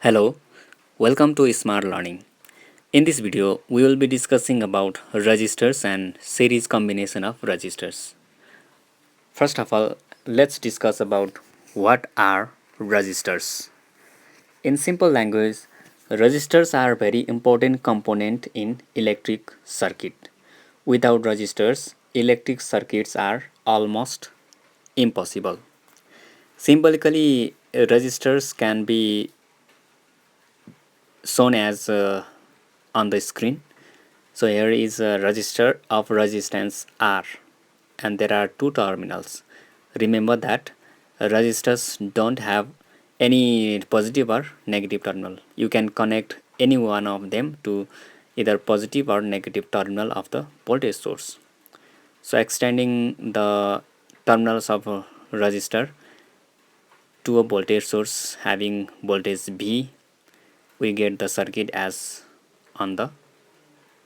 Hello, welcome to Smart Learning. In this video, we will be discussing about resistors and series combination of resistors. First of all, let's discuss about what are resistors. In simple language, resistors are very important component in electric circuit. Without resistors, electric circuits are almost impossible. Symbolically, resistors can be shown as on the screen. So here is a resistor of resistance R and there are two terminals. Remember that resistors don't have any positive or negative terminal. You can connect any one of them to either positive or negative terminal of the voltage source. So extending the terminals of a resistor to a voltage source having voltage V, we get the circuit as on the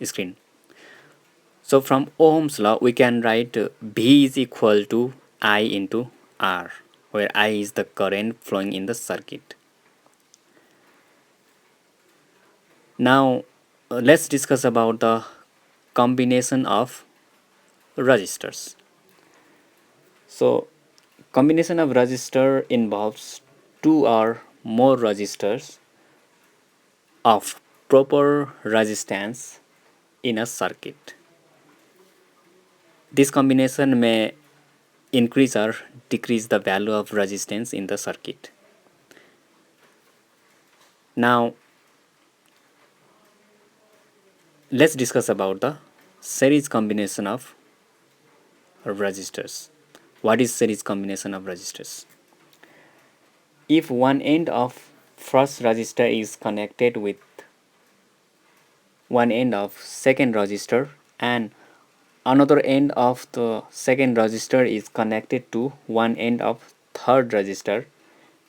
screen. So from Ohm's law, we can write V is equal to I into R, where I is the current flowing in the circuit. Now, let's discuss about the combination of resistors. So, combination of resistor involves two or more resistors of proper resistance in a circuit. This combination may increase or decrease the value of resistance in the circuit. Now let's discuss about the series combination of resistors. What is series combination of resistors? If one end of first resistor is connected with one end of second resistor and another end of the second resistor is connected to one end of third resistor,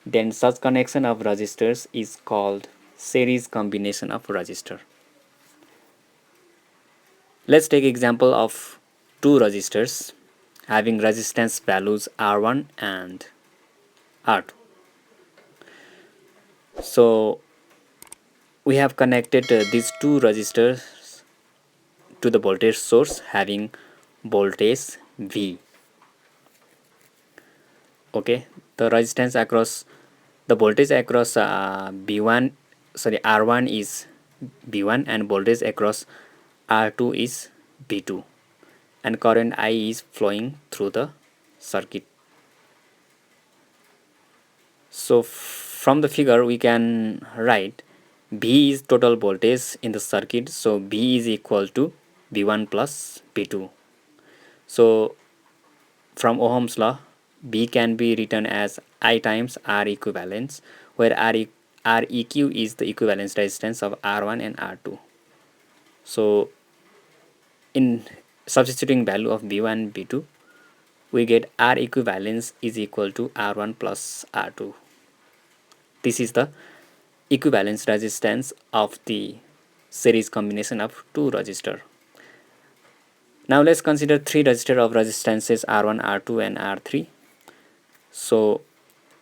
then such connection of resistors is called series combination of resistor. Let's take example of two resistors having resistance values R1 and R2. So we have connected these two resistors to the voltage source having voltage V. Okay, the resistance across the voltage across R1 is V1 and voltage across R2 is V2 and current I is flowing through the circuit. So from the figure we can write V is total voltage in the circuit, so V is equal to V1 plus V2. So from Ohm's law, V can be written as I times R equivalence, where Req is the equivalence resistance of R1 and R2. So in substituting value of V1 and V2, we get R equivalence is equal to R1 plus R2. This is the equivalence resistance of the series combination of two resistor. Now let's consider three resistor of resistances R1, R2 and R3. So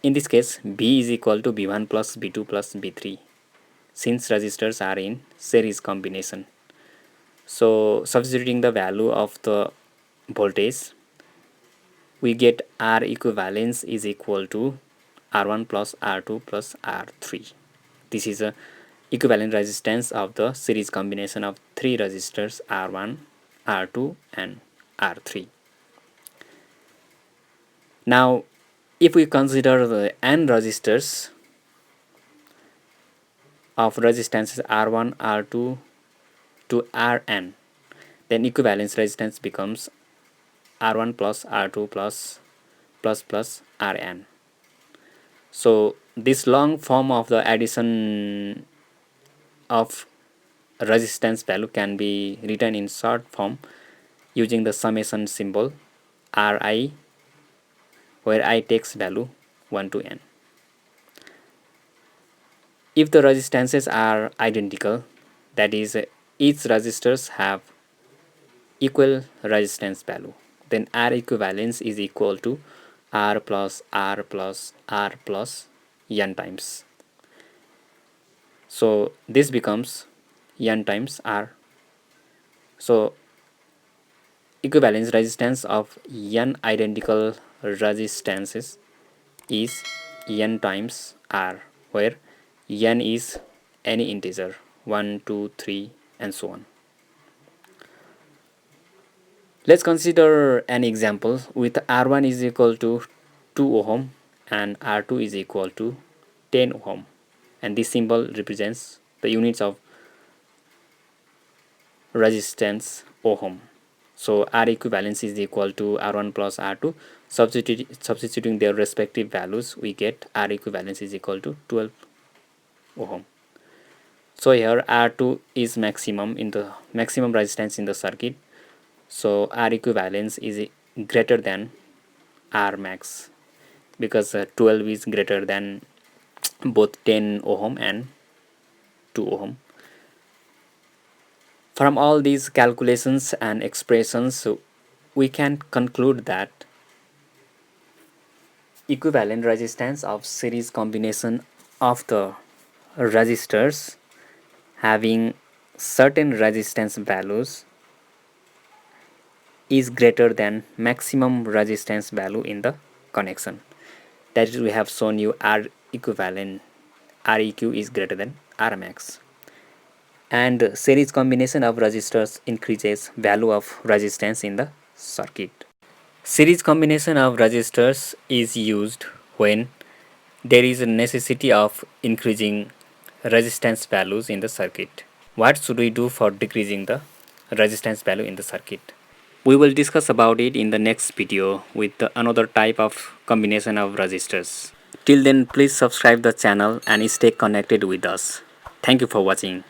in this case B is equal to B1 plus B2 plus B3 since resistors are in series combination. So substituting the value of the voltage, we get R equivalence is equal to R1 plus R2 plus R3. This is a equivalent resistance of the series combination of three resistors R1, R2 and R3. Now if we consider the n resistors of resistances R1, R2 to Rn, then equivalence resistance becomes R1 plus R2 plus Rn. So this long form of the addition of resistance value can be written in short form using the summation symbol Ri, where I takes value 1 to n. If the resistances are identical, that is each resistors have equal resistance value, then R equivalence is equal to R plus R plus R plus n times. So this becomes n times r. So equivalence resistance of n identical resistances is n times r, where n is any integer 1, 2, 3, and so on. Let's consider an example with R1 is equal to 2 ohm and R2 is equal to 10 ohm, and this symbol represents the units of resistance ohm. So R equivalence is equal to R1 plus R2. Substituting their respective values, we get R equivalence is equal to 12 ohm. So here R2 is maximum resistance in the circuit. So R equivalence is greater than R max, because 12 is greater than both 10 ohm and 2 ohm. From all these calculations and expressions, we can conclude that equivalent resistance of series combination of the resistors having certain resistance values is greater than maximum resistance value in the connection. That is, we have shown you R equivalent, Req is greater than R max. And series combination of resistors increases value of resistance in the circuit. Series combination of resistors is used when there is a necessity of increasing resistance values in the circuit. What should we do for decreasing the resistance value in the circuit? We will discuss about it in the next video with another type of combination of resistors. Till then, please subscribe the channel and stay connected with us. Thank you for watching.